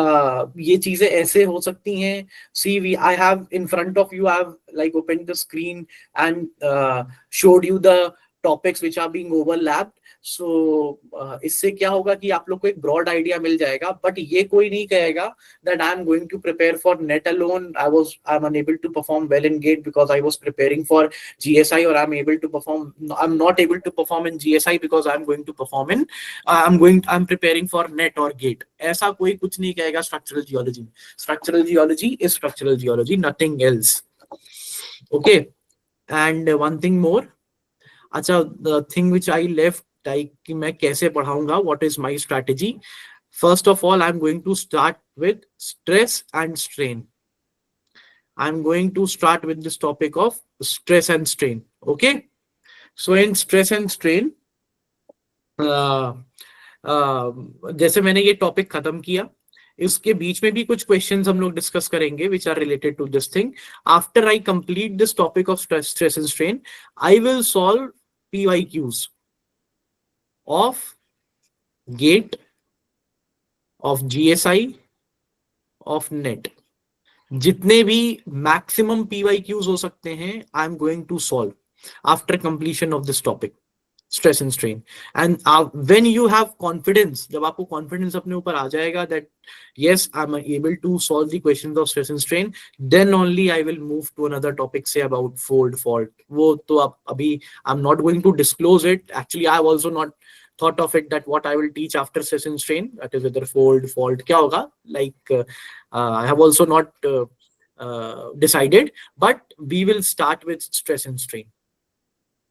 ये चीजें ऐसे हो सकती हैं। See we I have in front of you, I have like open the screen and showed you the topics which are being overlapped. So इससे क्या होगा कि आप लोग को एक ब्रॉड आइडिया मिल जाएगा, बट ये कोई नहीं कहेगा that I'm going to prepare for NET alone. I'm unable to perform well in GATE because I was preparing for GSI, or I'm not able to perform in GSI because I'm going to perform in I'm preparing for NET or GATE. ऐसा कोई कुछ नहीं कहेगा स्ट्रक्चरल जियोलॉजी में। Structural geology is structural geology, nothing else. Okay, and one thing more. अच्छा, the thing which I left, like कि मैं कैसे पढ़ाऊंगा, what is my strategy. First of all, I'm going to start with stress and strain. I'm going to start with this topic of stress and strain. Okay. So in stress and strain, जैसे मैंने ये टॉपिक खत्म किया, इसके बीच में भी कुछ क्वेश्चंस हम लोग डिस्कस करेंगे which are related to this thing. After I complete this topic of stress and strain, I will solve PYQs of GATE, of GSI, of NET। जितने भी मैक्सिमम PYQs हो सकते हैं, I am going to solve after completion of this topic stress and strain. And when you have confidence, जब आपको कॉन्फिडेंस अपने ऊपर आ जाएगा that yes, I'm able to solve the questions of stress and strain, then only I will move to another topic, say about fold fault। वो तो आप अभी I'm not going to disclose it। Actually, I have also not thought of it that what I will teach after stress and strain, that is whether fold fault क्या होगा, like I have also not decided, but we will start with stress and strain।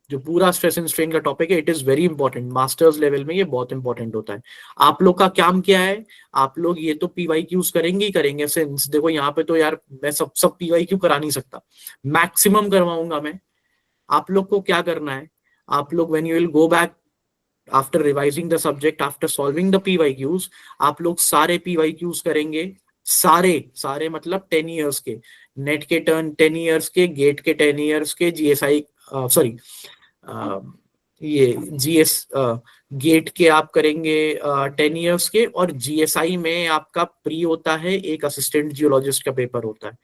जो पूरा स्ट्रेस एंड स्ट्रेन का टॉपिक है, it is very important. Masters level में ये बहुत इंपॉर्टेंट होता है। आप लोग का काम क्या है, आप लोग ये तो PYQs करेंगे ही करेंगे। सिंस देखो यहाँ पे तो यार मैं सब PYQ करा नहीं सकता, मैक्सिमम करवाऊंगा मैं। आप लोग को क्या करना है, आप लोग when you will go back after revising the subject, after solving the PYQs, आप लोग सारे PYQs करेंगे। सारे मतलब 10 ईयर्स के, नेट के टर्न 10 ईयर्स के, गेट के 10 ईयर्स के, GSI सॉरी ये GS गेट के आप करेंगे 10 ईयर्स के, और GSI में आपका प्री होता है, एक असिस्टेंट जियोलॉजिस्ट का पेपर होता है,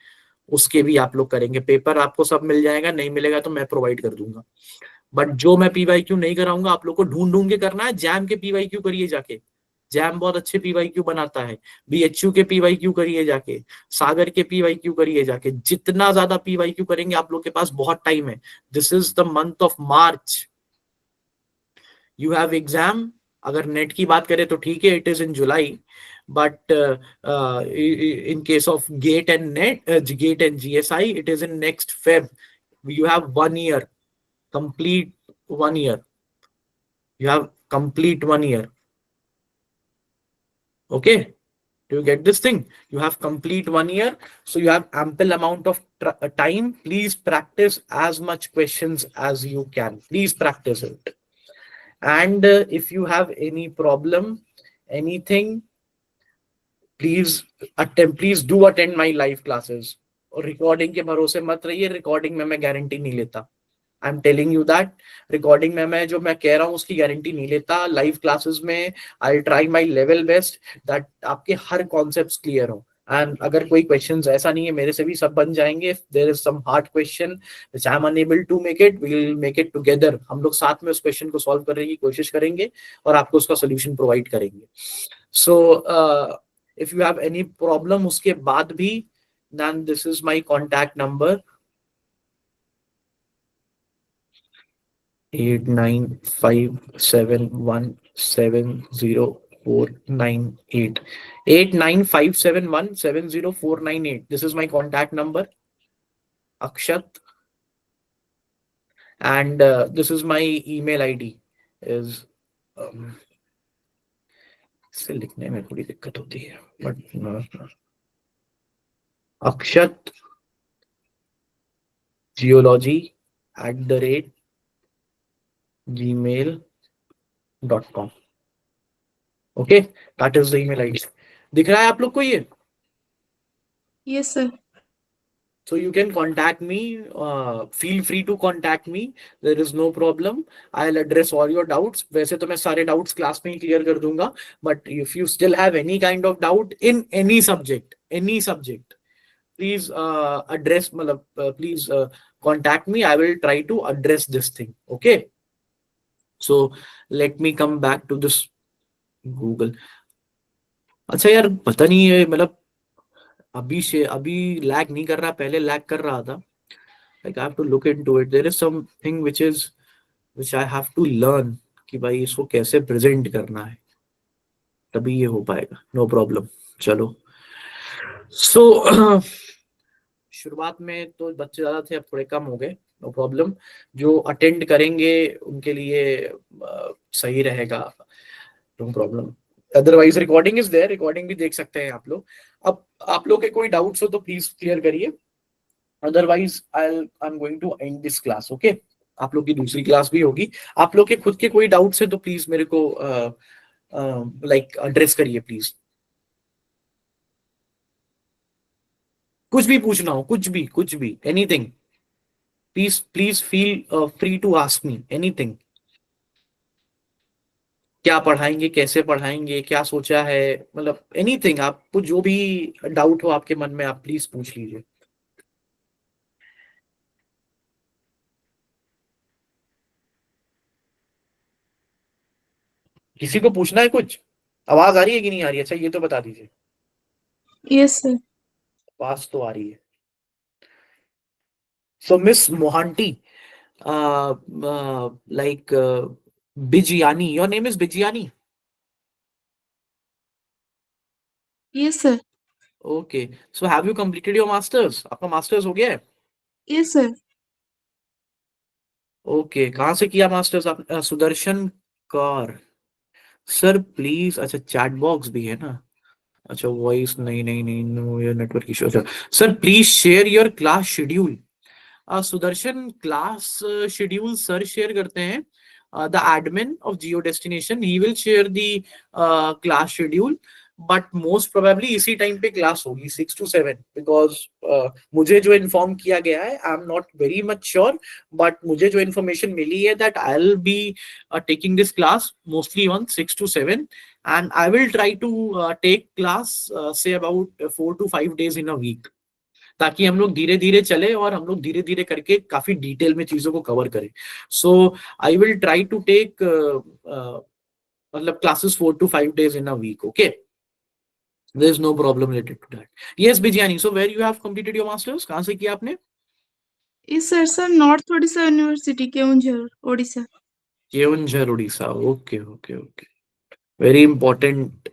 उसके भी आप लोग करेंगे। पेपर आपको सब मिल जाएगा, नहीं मिलेगा तो मैं प्रोवाइड कर दूंगा। बट जो मैं PYQ नहीं कराऊंगा, आप लोग को ढूंढ के करना है। जैम के PYQ करिए जाके, जैम बहुत अच्छे PYQ बनाता है। BHU के PYQ करिए जाके, सागर के PYQ करिए जाके। जितना ज्यादा PYQ करेंगे, आप लोग के पास बहुत टाइम है। This is the month of March, you have exam. अगर नेट की बात करें तो ठीक है, it is in July, but in case of GATE and NET, GATE and GSI, it is in next Feb. You have 1 year, complete 1 year, you have complete 1 year। Okay, do you get this thing? You have complete 1 year, so you have ample amount of time. Please practice as much questions as you can, please practice it। And if you have any problem, anything, please do attend my live classes। और रिकॉर्डिंग के भरोसे मत रहिए, रिकॉर्डिंग में मैं गारंटी नहीं लेता। I am telling you that recording में मैं जो मैं कह रहा हूँ उसकी गारंटी नहीं लेता। लाइव क्लासेस में I try my level best that आपके हर कॉन्सेप्ट क्लियर हो। एंड अगर कोई क्वेश्चंस ऐसा नहीं है, मेरे से भी सब बन जाएंगे। If there is some hard question which I am unable to make it, we will make it together. हम लोग साथ में उस क्वेश्चन को सॉल्व करने की कोशिश करेंगे और आपको उसका सोल्यूशन प्रोवाइड करेंगे। सो इफ यू हैव एनी प्रॉब्लम उसके बाद भी, then this is my contact number 8957170498, 8957170498। This is my contact number, Akshat, and this is my email ID is इसे लिखने में थोड़ी दिक्कत होती है, but akshatgeology@gmail.com। Okay, that is the email ID। दिख रहा है आप लोग को ये? Yes, sir. So you can contact me. Feel free to contact me. There is no problem. I'll address all your doubts. वैसे तो मैं सारे doubts class में ही clear कर दूंगा. But if you still have any kind of doubt in any subject, please address. मतलब please contact me. I will try to address this thing. Okay. So let me come back to this Google. अच्छा यार पता नहीं है मतलब अभी लैग नहीं कर रहा, पहले लैग कर रहा था. Like I have to look into it. There is something which I have to learn कि भाई इसको कैसे प्रेजेंट करना है, तभी ये हो पाएगा. No problem. चलो. सो शुरुआत में तो बच्चे ज्यादा थे, अब थोड़े कम हो गए. No problem. जो अटेंड करेंगे उनके लिए सही रहेगा. No problem. Otherwise recording is there, recording भी देख सकते हैं आप लोग. अब आप लोग के कोई डाउट्स हो तो प्लीज क्लियर करिए. Otherwise I'm going to end this class. Okay. आप लोग की दूसरी क्लास भी होगी. आप लोग के खुद के कोई डाउट्स है तो प्लीज मेरे को लाइक एड्रेस करिए प्लीज. कुछ भी पूछना हो, कुछ भी anything, please feel free to ask me anything. क्या पढ़ाएंगे, कैसे पढ़ाएंगे, क्या सोचा है, मतलब एनीथिंग. आपको जो भी डाउट हो आपके मन में आप प्लीज पूछ लीजिए. किसी को पूछना है कुछ? आवाज आ रही है कि नहीं आ रही है? अच्छा ये तो बता दीजिए. Yes, sir. पास तो आ रही है. So Miss Mohanty, like Bijiyani, your name is Bijiyani. Yes, sir. Okay. So have you completed your masters? आपका मास्टर्स हो गया है? Yes, sir. ओके. कहाँ से किया मास्टर्स आप? Sudarshan Kaur sir please. अच्छा चैट बॉक्स भी है ना. अच्छा वॉइस नहीं नो योर नेटवर्क इशू. अच्छा sir please share your class schedule. Sudarshan class schedule sir share करते हैं. The admin of Jio destination he will share the class schedule. But most probably इसी टाइम पे क्लास होगी 6 to 7 बिकॉज मुझे जो इन्फॉर्म किया गया है आई am not very much sure, but मुझे जो इन्फॉर्मेशन मिली है that I will be taking this class mostly on 6 to 7 and I will try to take class say about 4 to 5 days in a week, ताकि हम लोग धीरे धीरे चले और हम लोग धीरे धीरे करके काफी डिटेल में चीजों को कवर करें. So I will try to take मतलब classes 4 to 5 days in a week. Okay. There is no problem related to that. Yes Bijani, so where you have completed your masters? कहाँ से किया आपने? Yes, sir. North Odisha University, Keonjhar, Odisha. Keonjhar Orissa. Okay. Very important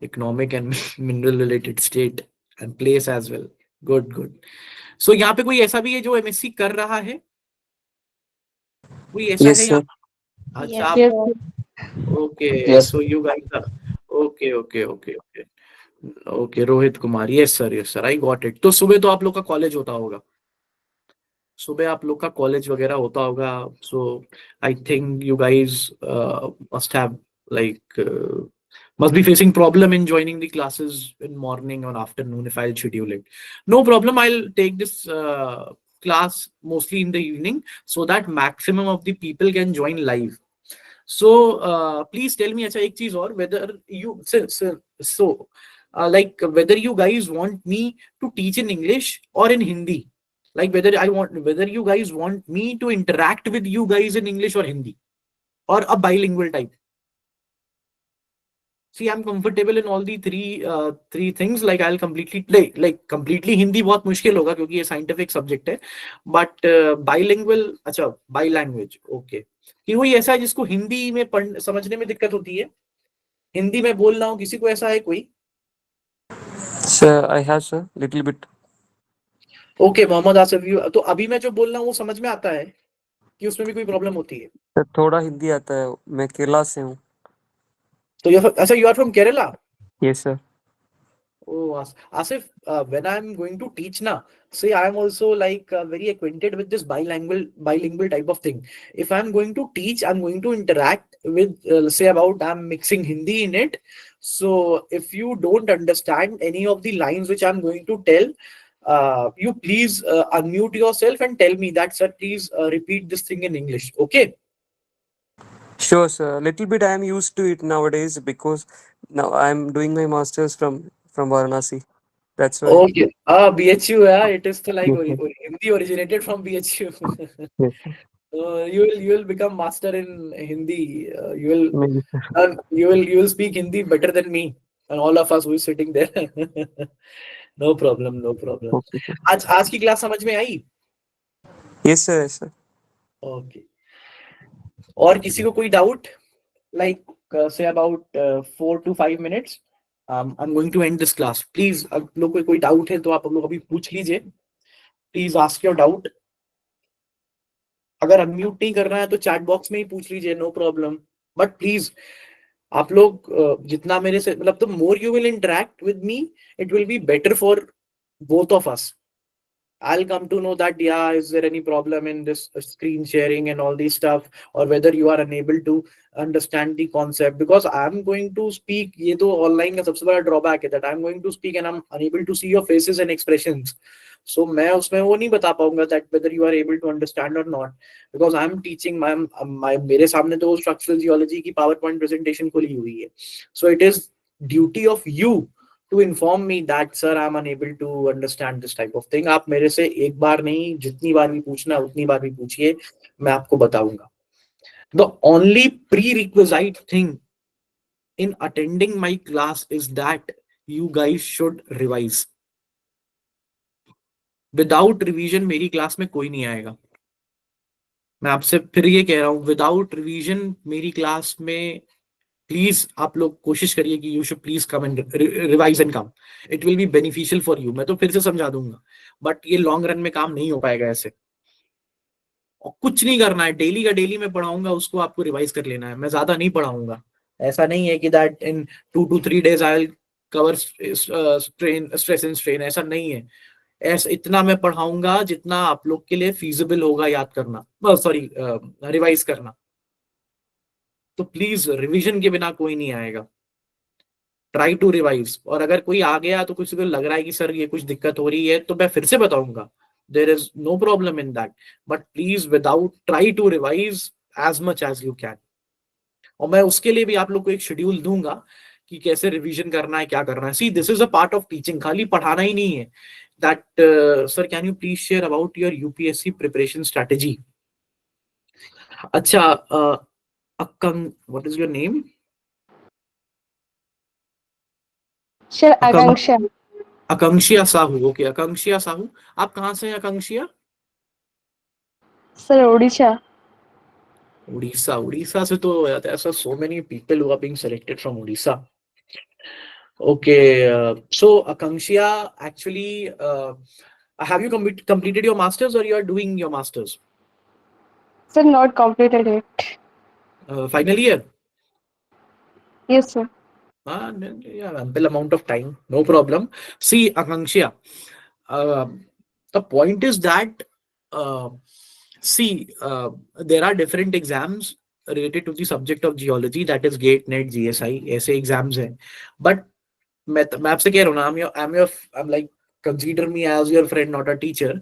economic and mineral related state and place as well. Good. So यहाँ पे कोई ऐसा भी है जो MSc कर रहा है? कोई ऐसा है यहाँ? अच्छा आप. Okay. So you guys are okay. Rohit Kumar. Yes sir. I got it. तो सुबह तो आप लोग का कॉलेज होता होगा. सुबह आप लोग का कॉलेज वगैरह होता होगा. So I think you guys must have like must be facing problem in joining the classes in morning or afternoon if I'll schedule it. No problem. I'll take this class mostly in the evening so that maximum of the people can join live. So please tell me अच्छा एक चीज और, whether you like whether you guys want me to teach in English or in Hindi, like whether you guys want me to interact with you guys in English or Hindi or a bilingual type. See, I'm comfortable in all the three things. Like I'll completely Hindi बहुत मुश्किल होगा क्योंकि ये scientific subject है. But bilingual, अच्छा bilanguage, okay. कि कोई ऐसा है जिसको हिंदी में समझने में दिक्कत होती है, हिंदी में बोलना हो, किसी को ऐसा है कोई? Sir, I have sir, little bit. Okay, Mohammad Asif. तो अभी मैं जो बोल रहा हूँ वो समझ में आता है कि उसमें भी कोई प्रॉब्लम होती है? Sir, थोड़ा हिंदी आता है, मैं केरला से हूँ. तो अच्छा you are from Kerala? Yes sir. Oh, Asif, when I'm going to teach now, say I am also like very acquainted with this bilingual type of thing. If I'm going to teach, I'm going to interact with, say about I'm mixing Hindi in it. So if you don't understand any of the lines which I'm going to tell, you please unmute yourself and tell me that, sir, please repeat this thing in English. Okay? Sure, sir. Little bit I am used to it nowadays because now I'm doing my masters from Varanasi. That's why. Okay. BHU, yeah, it is to like Yes, sir. Hindi originated from BHU. Yes, sir. You will become master in Hindi. Maybe. You will speak Hindi better than me and all of us who is sitting there. No problem, no problem. Okay, sir. आज की क्लास समझ में आई? Yes, sir. Yes, sir. Okay. और किसी को कोई doubt? Like say about 4 to 5 minutes. I'm going to end this class. Please, आप लोग को कोई डाउट है तो आप लोग अभी पूछ लीजिए. Please ask your doubt. अगर अनम्यूट नहीं करना है तो चैट बॉक्स में ही पूछ लीजिए, नो प्रॉब्लम. बट प्लीज आप लोग जितना मेरे से मतलब, the more you will interact with me, it will be better for both of us. I'll come to know that, yeah, is there any problem in this screen sharing and all these stuff, or whether you are unable to understand the concept, because I'm going to speak. ये तो online का सबसे बड़ा drawback है, that I'm going to speak and I'm unable to see your faces and expressions. So मैं उसमें वो नहीं बता पाऊंगा that whether you are able to understand or not, because I'm teaching my मेरे सामने तो structural geology की PowerPoint presentation खुली हुई है. So it is duty of you to inform me that, sir, I'm unable to understand this type of thing. आप मेरे से एक बार नहीं, जितनी बार भी पूछना उतनी बार भी पूछिए, मैं आपको बताऊंगा. The only prerequisite thing in attending my class is that you guys should revise. Without revision मेरी क्लास में कोई नहीं आएगा. मैं आपसे फिर ये कह रहा हूँ, विदाउट रिवीजन मेरी क्लास में प्लीज आप लोग कोशिश करिए कि you should please come and revise and come. It will be beneficial for you. मैं तो फिर से समझा दूंगा, बट ये लॉन्ग रन में काम नहीं हो पाएगा ऐसे. और कुछ नहीं करना है, डेली का डेली मैं पढ़ाऊंगा, उसको आपको रिवाइज कर लेना है. मैं ज्यादा नहीं पढ़ाऊंगा. ऐसा नहीं है कि that in 2 to 3 days I will cover stress and strain. ऐसा नहीं है. ऐसा इतना मैं पढ़ाऊंगा जितना आप लोग के लिए फीजिबल होगा याद करना, सॉरी रिवाइज करना. तो प्लीज रिवीजन के बिना कोई नहीं आएगा. Try to revise. और अगर कोई आ गया तो किसी को लग रहा है कि सर ये कुछ दिक्कत हो रही है, तो मैं फिर से बताऊंगा. There is no problem in that, but please without try to revise as much as you can. और मैं उसके लिए भी आप लोग को एक शेड्यूल दूंगा कि कैसे रिवीजन करना है, क्या करना है. See, this is a part of teaching. खाली पढ़ाना ही नहीं है. That sir, can you please share about your UPSC preparation strategy. अच्छा, what is your name? Sir, Akanksha. Akanksha Sahu. Okay, Akanksha Sahu. आप कहाँ से हैं आकांक्षा? Sir, Odisha. उड़ीसा. उड़ीसा से तो ऐसा so many people who are being selected from Odisha. Okay, so Akanksha, actually, have you completed your masters, or you are doing your masters? Sir, not completed yet. Final year? Yes, sir. Yeah, ample amount of time, no problem. See, Akanksha, the point is that there are different exams related to the subject of geology, that is GATE, NET, GSI, ऐसे exams हैं. But मैं आपसे कह रहा हूँ ना, I'm like, consider me as your friend, not a teacher.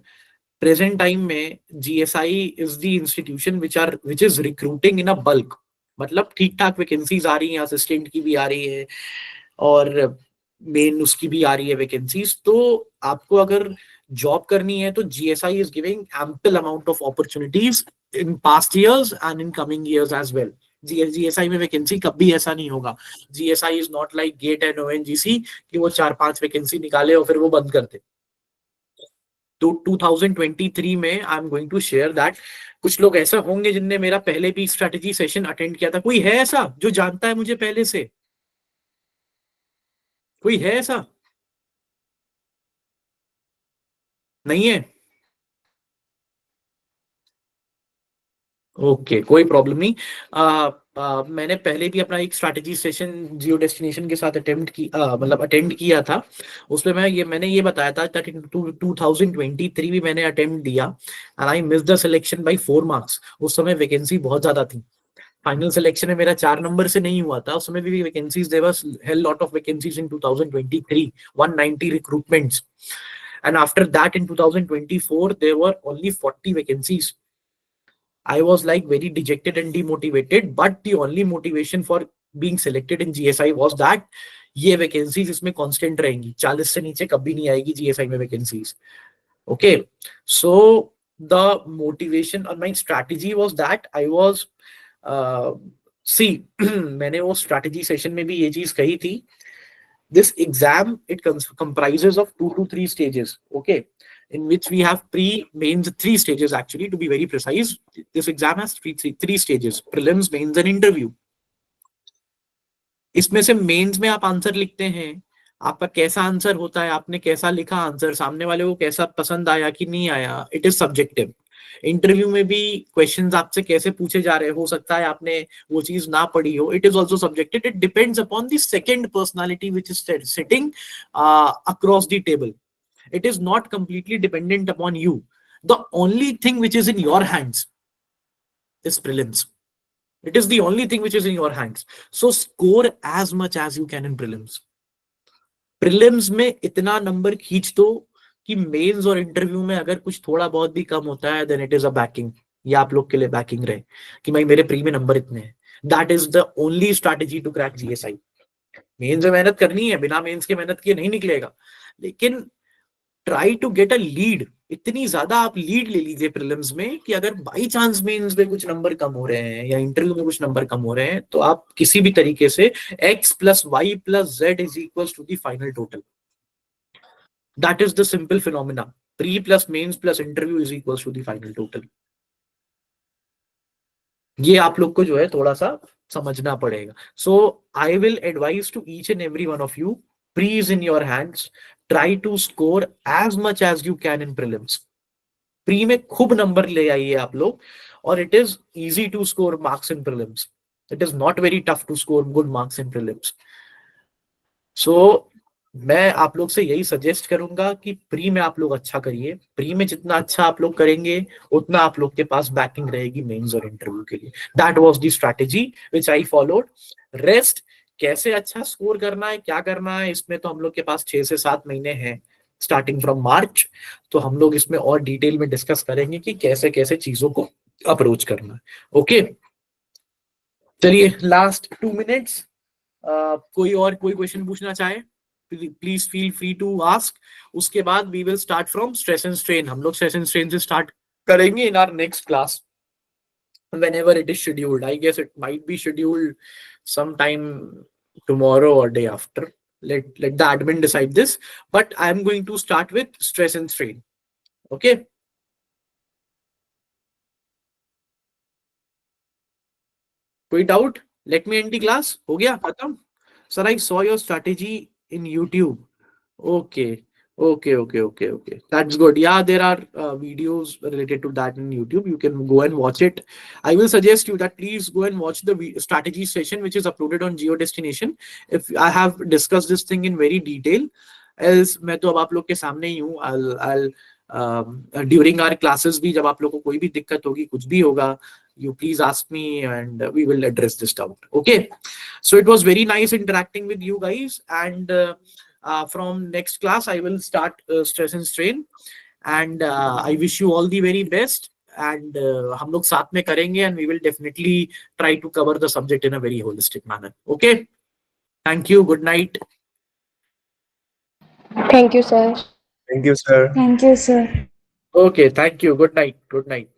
Present time में GSI is the institution which is recruiting in a bulk. मतलब ठीक ठाक वैकेंसीज आ रही हैं, असिस्टेंट की भी आ रही है और मेन उसकी भी आ रही है वैकेंसीज. तो आपको अगर जॉब करनी है तो GSI is giving ample amount of opportunities in past years and in coming years as well. GSI में वैकेंसी कभी ऐसा नहीं होगा. GSI is not like GATE and ONGC कि वो 4-5 वैकेंसी निकाले और फिर वो बंद कर दे. तो 2023 में I am going to share that कुछ लोग ऐसा होंगे जिनने मेरा पहले भी स्ट्रेटेजी सेशन अटेंड किया था. कोई है ऐसा जो जानता है मुझे पहले से? कोई है ऐसा? नहीं है? ओके, कोई प्रॉब्लम नहीं. मैंने पहले भी अपना एक स्ट्रैटेजी सेशन जियो डेस्टिनेशन के साथ अटेंड किया था. उसमें मैंने ये बताया था दैट इन 2023 भी मैंने अटेम्प्ट दिया and I miss the selection bye 4 marks. उस समय वैकेंसी बहुत ज्यादा थी. फाइनल सिलेक्शन में मेरा 4 नंबर से नहीं हुआ था. उस समय भी vacancies, there was hell lot of vacancies in 2023, 190 recruitments. and after that in 2024 there were only 40 vacancies. I was like very dejected and demotivated, but the only motivation for being selected in GSI was that ये vacancies इसमें constant रहेंगी, 40 से नीचे कभी नहीं आएगी GSI में vacancies. Okay, so the motivation or my strategy was that I was see मैंने वो strategy session में भी ये चीज कही थी. This exam, it comprises of 2 to 3 stages, okay, in which we have pre-mains, 3 stages actually, to be very precise. This exam has three stages: prelims, mains and interview. इसमें से मेंस में आप आंसर लिखते हैं, आपका कैसा आंसर होता है, आपने कैसा लिखा आंसर, सामने वाले को कैसा पसंद आया कि नहीं आया, इट इज सब्जेक्टिव. इंटरव्यू में भी क्वेश्चंस आपसे कैसे पूछे जा रहे, हो सकता है आपने वो चीज ना पढ़ी हो, it is also subjective. It depends upon the second personality which is sitting across the table. It is not completely dependent upon you. The only thing which is in your hands is prelims. It is the only thing which is in your hands. So score as much as you can in prelims. Prelims में इतना नंबर खींच दो कि मेंस और इंटरव्यू में अगर कुछ थोड़ा बहुत भी कम होता है, then it is a backing. ये आप लोग के लिए बैकिंग रहे कि भाई मेरे प्री में नंबर इतने हैं. That is the only strategy to crack GSI. Mains में मेहनत करनी है, बिना मेंस के मेहनत किए नहीं निकलेगा, लेकिन try to get a lead. इतनी ज्यादा आप लीड ले लीजिए प्रीलिम्स में कि अगर बाई चांस मेंस में कुछ नंबर कम हो रहे हैं या इंटरव्यू में कुछ नंबर कम हो रहे हैं, तो आप किसी भी तरीके से x plus y plus z is equals to the final total. That is the simple phenomena. Pre plus mains plus interview is equals to the final total. ये आप लोग को जो है थोड़ा सा समझना पड़ेगा. So I will advise to each and every one of you, pre is in your hands. Try to score as much as you can in prelims. Pre में खूब नंबर ले आइए आप लोग, और it is easy to score marks in prelims. It is not very tough to score good marks in prelims. So मैं आप लोग से यही सजेस्ट करूंगा कि प्री में आप लोग अच्छा करिए. प्री में जितना अच्छा आप लोग करेंगे उतना आप लोग के पास बैकिंग रहेगी मेंस और इंटरव्यू के लिए. That was the strategy which I followed. Rest कैसे अच्छा स्कोर करना है, क्या करना है, इसमें तो हम लोग के पास 6 से 7 महीने हैं स्टार्टिंग फ्रॉम मार्च. तो हम लोग इसमें और डिटेल में डिस्कस करेंगे कि कैसे कैसे चीजों को अप्रोच करना है. ओके, चलिए लास्ट 2 मिनट्स. कोई और कोई क्वेश्चन पूछना चाहे please feel free to ask. उसके बाद we will start from stress and strain. हम लोग स्ट्रेस एंड स्ट्रेन से स्टार्ट करेंगे in our next class whenever it is scheduled. I guess it might be scheduled sometime tomorrow or day after. Let the admin decide this, but I am going to start with stress and strain. Okay, कोई doubt? Let me end the class. हो गया खत्म? Sir, I saw your strategy in YouTube. Okay. Okay. That's good. Yeah, there are videos related to that in YouTube. You can go and watch it. I will suggest you that please go and watch the strategy session which is uploaded on Geo Destination. If I have discussed this thing in very detail, else मैं तो अब आप लोग के सामने ही हूँ. I'll during our classes भी जब आप लोग को कोई भी दिक्कत होगी, कुछ भी होगा, you please ask me and we will address this doubt. Okay, so it was very nice interacting with you guys, and from next class I will start stress and strain, and I wish you all the very best, and हम लोग साथ में करेंगे, and we will definitely try to cover the subject in a very holistic manner. Okay, thank you. Good night. Thank you, sir. Thank you, sir. Thank you, sir. Okay, thank you. Good night. Good night.